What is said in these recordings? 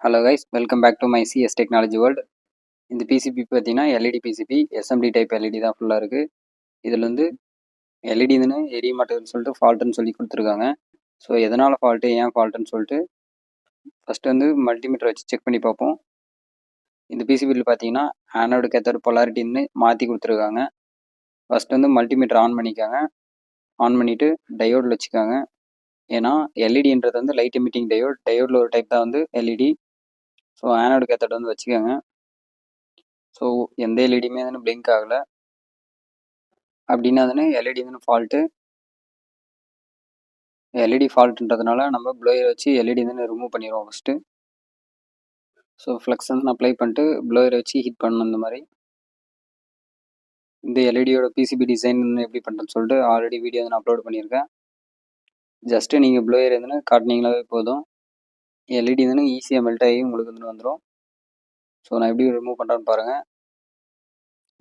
Hello guys, welcome back to my CS technology world. இந்த PCB பார்த்தீங்கன்னா LED PCB, SMD type LED தான் ஃபுல்லாக இருக்குது. இதில் வந்து எல்இடின்னு எரிய மாட்டேதுன்னு சொல்லிட்டு ஃபால்ட்டுன்னு சொல்லி கொடுத்துருக்காங்க. ஸோ எதனால் ஃபால்ட்டு, ஏன் ஃபால்ட்டுன்னு சொல்லிட்டு ஃபஸ்ட்டு வந்து மல்டிமீட்டர் வச்சு செக் பண்ணி பார்ப்போம். இந்த பிசிபியில் பார்த்தீங்கன்னா ஆனோடு கேத்தோடு பொலாரிட்டின்னு மாற்றி கொடுத்துருக்காங்க. ஃபஸ்ட்டு வந்து மல்டிமீட்டர் ஆன் பண்ணிக்காங்க. ஆன் பண்ணிவிட்டு டயோடில் வச்சுக்காங்க. ஏன்னா எல்இடின்றது வந்து லைட் எமிட்டிங் டயோட். டயோடில் ஒரு டைப் தான் வந்து எல்இடி. ஸோ ஆனோடு கேத்தோடு வந்து வச்சுக்கோங்க. ஸோ எந்த எல்இடியுமே வந்து பிளிங்க் ஆகலை அப்படின்னா தானே எல்இடி வந்து ஃபால்ட்டு. எல்இடி ஃபால்ட்டுன்றதுனால நம்ம ப்ளோயர் வச்சு எல்இடி வந்து ரிமூவ் பண்ணிடுவோம் ஃபஸ்ட்டு. ஸோ ஃப்ளக்ஸ் வந்து அப்ளை பண்ணிட்டு ப்ளோயர் வச்சு ஹீட் பண்ணணும். இந்த மாதிரி இந்த எல்இடியோட பிசிபி டிசைன் எப்படி பண்ணுறதுன்னு சொல்லிட்டு ஆல்ரெடி வீடியோ வந்து நான் அப்லோட் பண்ணியிருக்கேன். ஜஸ்ட்டு நீங்கள் ப்ளோயர் எதுன்னு காட்டினீங்களாவே போதும். எல்இடி வந்து ஈஸியாக மெல்ட் ஆகி உங்களுக்கு வந்து வந்துடும். ஸோ நான் எப்படி ரிமூவ் பண்ணுறேன்னு பாருங்கள்.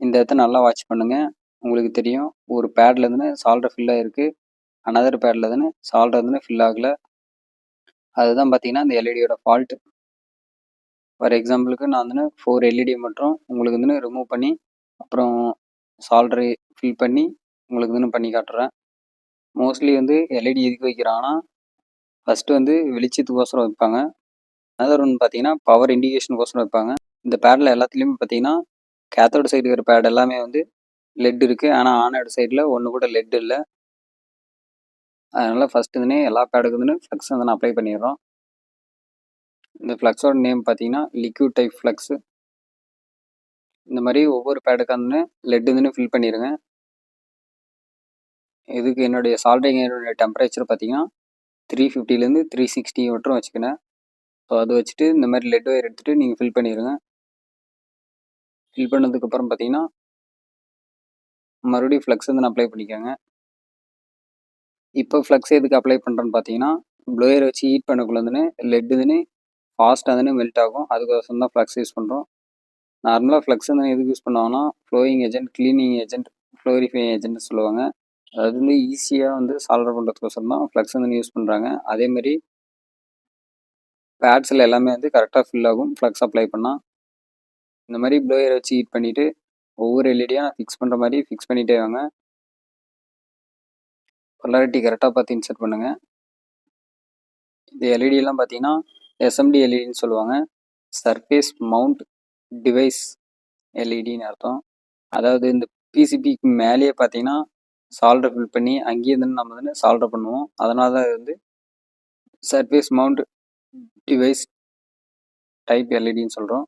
இந்த இடத்த நல்லா வாட்ச் பண்ணுங்கள். உங்களுக்கு தெரியும், ஒரு பேடில் இருந்து சால்டர் ஃபில் ஆகிருக்கு, அனதர் பேடில் இருந்து சால்டர் வந்து ஃபில் ஆகலை. அதுதான் பார்த்தீங்கன்னா இந்த எல்இடியோட ஃபால்ட்டு. ஃபார் எக்ஸாம்பிளுக்கு நான் வந்து 4 எல்இடி மட்டும் உங்களுக்கு வந்து ரிமூவ் பண்ணி அப்புறம் சால்டரை ஃபில் பண்ணி உங்களுக்கு வந்து பண்ணி காட்டுறேன். மோஸ்ட்லி வந்து எல்இடி எதுக்கு வைக்கிறாங்கன்னா ஃபஸ்ட்டு வந்து வெளிச்சத்துக்கோசரம் வைப்பாங்க. அனதர் ஒன்று பார்த்தீங்கன்னா பவர் இண்டிகேஷனுக்கோசரம் வைப்பாங்க. இந்த பேடில் எல்லாத்துலேயுமே பார்த்தீங்கன்னா கேத்தோட சைடு இருக்கிற பேட் எல்லாமே வந்து லெட் இருக்குது. ஆனால் ஆனோட சைடில் ஒன்று கூட லெட் இல்லை. அதனால் ஃபஸ்ட்டு வந்து எல்லா பேடுக்கு வந்து ஃப்ளக்ஸ் வந்து நான் அப்ளை பண்ணிடுறோம். இந்த ஃப்ளக்ஸோட நேம் பார்த்தீங்கன்னா லிக்யூட் டைப் ஃப்ளக்ஸு. இந்த மாதிரி ஒவ்வொரு பேடுக்காக வந்து லெட் வந்து ஃபில் பண்ணிடுங்க. இதுக்கு என்னுடைய சால்டரிங் என்னுடைய டெம்பரேச்சர் பார்த்தீங்கன்னா 350லேருந்து 360 மட்டும் வச்சுக்கினேன். ஸோ அது வச்சுட்டு இந்த மாதிரி லெட் ஒயர் எடுத்துகிட்டு நீங்கள் ஃபில் பண்ணிடுங்க. ஃபில் பண்ணதுக்கப்புறம் பார்த்தீங்கன்னா மறுபடியும் ஃப்ளக்ஸ் வந்து அப்ளை பண்ணிக்கோங்க. இப்போ ஃப்ளக்ஸ் எதுக்கு அப்ளை பண்ணுறேன்னு பார்த்தீங்கன்னா ப்ளோயர் வச்சு ஹீட் பண்ணக்குள்ள வந்து லெட் வந்து ஃபாஸ்ட்டாக வந்து மெல்ட் ஆகும். அதுக்கோசரம் தான் ஃப்ளக்ஸ் யூஸ் பண்ணுறோம். நார்மலாக ஃப்ளக்ஸ் வந்து எதுக்கு யூஸ் பண்ணுவாங்கன்னா ஃப்ளோயிங் ஏஜென்ட், க்ளீனிங் ஏஜென்ட், ஃப்ளோரிஃபைங் ஏஜென்ட்னு சொல்லுவாங்க. அது வந்து ஈஸியாக வந்து சால்டர் பண்ணுறதுக்கோசரம் தான் ஃப்ளக்ஸ் வந்து யூஸ் பண்ணுறாங்க. அதேமாரி பேட்ஸில் எல்லாமே வந்து கரெக்டாக ஃபில் ஆகும் ஃப்ளக்ஸ் அப்ளை பண்ணால். இந்த மாதிரி ப்ளோயர் வச்சு ஹீட் பண்ணிவிட்டு ஒவ்வொரு எல்இடியாக நான் ஃபிக்ஸ் பண்ணுற மாதிரி ஃபிக்ஸ் பண்ணிகிட்டே வாங்க. பொலாரிட்டி கரெக்டாக பார்த்து இன்சர்ட் பண்ணுங்கள். இந்த எல்இடியெல்லாம் பார்த்தீங்கன்னா எஸ்எம்டி எல்இடின்னு சொல்லுவாங்க. சர்ஃபேஸ் மவுண்ட் டிவைஸ் எல்இடின்னு அர்த்தம். அதாவது இந்த பிசிபிக்கு மேலேயே பார்த்தீங்கன்னா சால்டர் ஃபில் பண்ணி அங்கேயே வந்து நம்ம வந்து சால்டர் பண்ணுவோம். அதனால தான் இது வந்து சர்ஃபேஸ் மவுண்ட் டிவைஸ் டைப் எல்இடின்னு சொல்கிறோம்.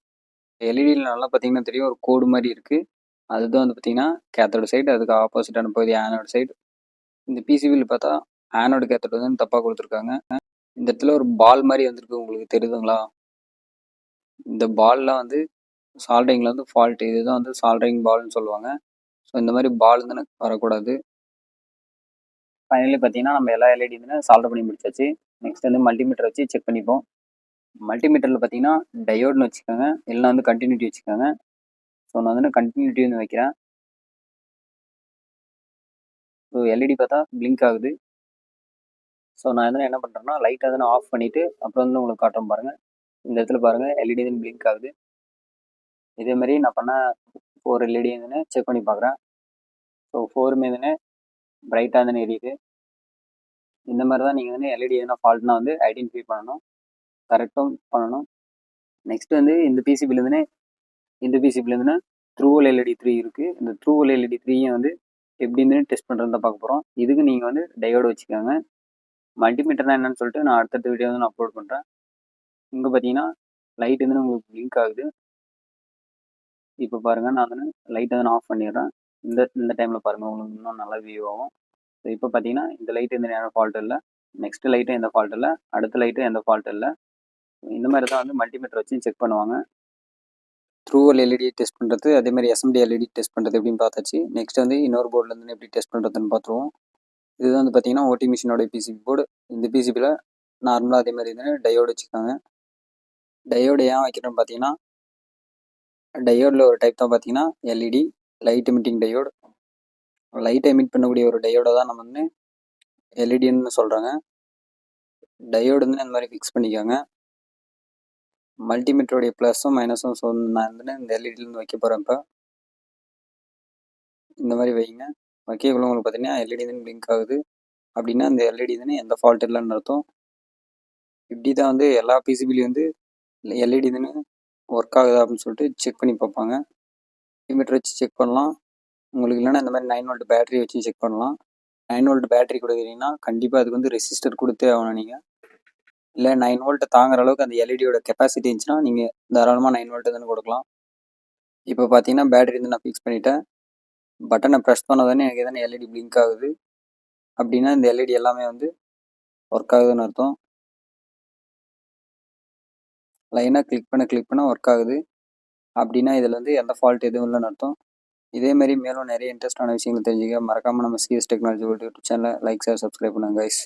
எல்இடியில் நல்லா பார்த்தீங்கன்னா தெரியும், ஒரு கோடு மாதிரி இருக்குது. அதுதான் வந்து பார்த்தீங்கன்னா கேத்தோட சைடு, அதுக்கு ஆப்போசிட்டான பகுதி ஆனோட சைடு. இந்த பிசிபியில் பார்த்தா ஆனோட கேத்தோட வந்து தப்பாக கொடுத்துருக்காங்க. இந்த இடத்துல ஒரு பால் மாதிரி வந்திருக்கு, உங்களுக்கு தெரியுதுங்களா? இந்த பால்லாம் வந்து சால்டரிங்கில் வந்து ஃபால்ட். இதுதான் வந்து சால்டரிங் பால்னு சொல்லுவாங்க. ஸோ இந்த மாதிரி பால் வந்து வரக்கூடாது. ஃபைனலி பார்த்தீங்கன்னா நம்ம எல்லா எல்இடி வந்து சால்டர் பண்ணி முடிச்சாச்சு. நெக்ஸ்ட் வந்து மல்டிமீட்டர் வச்சு செக் பண்ணிப்போம். மல்டிமீட்டரில் பார்த்தீங்கன்னா டயோட்னு வச்சுக்கோங்க, இல்லைனா வந்து கண்டினியூட்டி வச்சுக்கோங்க. ஸோ நான் வந்து கண்டினியூட்டி வந்து வைக்கிறேன். ஸோ எல்இடி பார்த்தா பிளிங்க் ஆகுது. ஸோ நான் வந்து என்ன பண்ணுறேன்னா லைட்டை வந்து ஆஃப் பண்ணிவிட்டு அப்புறம் வந்து உங்களுக்கு காட்டுறேன் பாருங்கள். இந்த இடத்துல பாருங்கள் எல்இடி வந்து பிளிங்க் ஆகுது. இதேமாரி நான் பண்ண 4 எல்இடி வந்து செக் பண்ணி பார்க்குறேன். ஸோ 4மே வந்து பிரைட்டாக வந்து எரியுது. இந்த மாதிரி தான் நீங்கள் வந்து எல்இடி எதனா ஃபால்ட்னா வந்து ஐடென்டிஃபை பண்ணணும், கரெக்டும் பண்ணணும். நெக்ஸ்ட் வந்து இந்த பிசிபிலேருந்து த்ரூவல் எல்இடி 3 இருக்குது. இந்த த்ரூவல் எல்இடி 3யும் வந்து எப்படின்னு டெஸ்ட் பண்ணுறதா பார்க்க போகிறோம். இதுக்கு நீங்கள் வந்து டயோடு வச்சுக்கோங்க. மல்டிமீட்டர்னா என்னன்னு சொல்லிட்டு நான் அடுத்தடுத்த வீடியோ வந்து நான் அப்லோட் பண்ணுறேன். இங்கே பார்த்தீங்கன்னா லைட் வந்து உங்களுக்கு பிளிங்க் ஆகுது. இப்போ பாருங்கள், நான் வந்து லைட்டை வந்து ஆஃப் பண்ணிடுறேன். இந்த டைமில் பாருங்கள், உங்களுக்கு இன்னும் நல்லா வியூ ஆகும். ஸோ இப்போ பார்த்தீங்கன்னா இந்த லைட்டு எந்த நேரம் ஃபால்ட் இல்லை, நெக்ஸ்ட் லைட்டும் எந்த ஃபால்ட் இல்லை, அடுத்த லைட்டும் எந்த ஃபால்ட் இல்லை. இந்த மாதிரி தான் வந்து மல்டிமீட்டர் வச்சு செக் பண்ணுவாங்க. த்ரூவல் எல்இடி டெஸ்ட் பண்ணுறது, அதேமாதிரி எஸ்எம்டி எல்இடி டெஸ்ட் பண்ணுறது எப்படின்னு பார்த்தாச்சு. நெக்ஸ்ட் வந்து இன்னொரு போர்டில் எப்படி டெஸ்ட் பண்ணுறதுன்னு பார்த்துருவோம். இதுதான் வந்து பார்த்தீங்கன்னா ஓடி மிஷினோட பிசிபி போர்டு. இந்த பிசிபியில் நார்மலாக அதேமாதிரி வந்து டயோடு வச்சுக்காங்க. டயோடு ஏன் வைக்கிறோன்னு பார்த்தீங்கன்னா டயோடில் ஒரு டைப் தான் பார்த்தீங்கன்னா எல்இடி லைட் எமிட்டிங் டயோடு. லைட்டை எமிட் பண்ணக்கூடிய ஒரு டயோடை தான் நம்ம வந்து எல்இடின்னு சொல்கிறாங்க. டயோடு வந்து இந்த மாதிரி ஃபிக்ஸ் பண்ணிக்கோங்க. மல்டிமீட்டருடைய ப்ளஸும் மைனஸும் ஸோ நான் வந்து இந்த எல்இடிலேருந்து வைக்க போகிறேன் இப்போ. இந்த மாதிரி வைங்க. வைக்கக்குள்ள உங்களுக்கு பார்த்தீங்கன்னா எல்இடி தான் பிளிங்க் ஆகுது. அப்படின்னா அந்த எல்இடி தானே எந்த ஃபால்ட் இல்லைன்னு அர்த்தம். இப்படி தான் வந்து எல்லா பிசிபிலையும் வந்து எல்இடி தானே ஒர்க் ஆகுதா அப்படின்னு சொல்லிட்டு செக் பண்ணி பார்ப்பாங்க. மல்டிமீட்டர் வச்சு செக் பண்ணலாம். உங்களுக்கு இல்லைன்னா இந்த மாதிரி 9 வோல்ட் பேட்டரி வச்சு செக் பண்ணலாம். 9 வோல்ட் பேட்டரி கொடுக்குறீங்கன்னா கண்டிப்பாக அதுக்கு வந்து ரெசிஸ்டர் கொடுத்தே ஆகணும் நீங்கள். இல்லை 9 வோல்ட்டை தாங்குற அளவுக்கு அந்த எல்இடியோட கெப்பாசிட்டி இருந்துச்சுன்னா நீங்கள் தாராளமாக 9 வோல்ட்டு தானே கொடுக்கலாம். இப்போ பார்த்தீங்கன்னா பேட்டரி வந்து நான் ஃபிக்ஸ் பண்ணிவிட்டேன். பட்டனை ப்ரெஸ் பண்ண எனக்கு எதனா எல்இடி பிளிங்க் ஆகுது. அப்படின்னா இந்த எல்இடி எல்லாமே வந்து ஒர்க் ஆகுதுன்னு அர்த்தம். லைனாக கிளிக் பண்ண ஒர்க் ஆகுது. அப்படின்னா இதில் வந்து எந்த ஃபால்ட் எதுவும் இல்லைன்னு அர்த்தம். இதேமாரி மேலும் நிறைய இன்ட்ரெஸ்டான விஷயங்கள் தெரிஞ்சுக்க மறக்காமல் நம்ம சிஎஸ் டெக்னாலஜி யூடியூப் சேனலை லைக் ஷேர் சப்ஸ்கிரைப் பண்ணுங்கள் கைஸ்.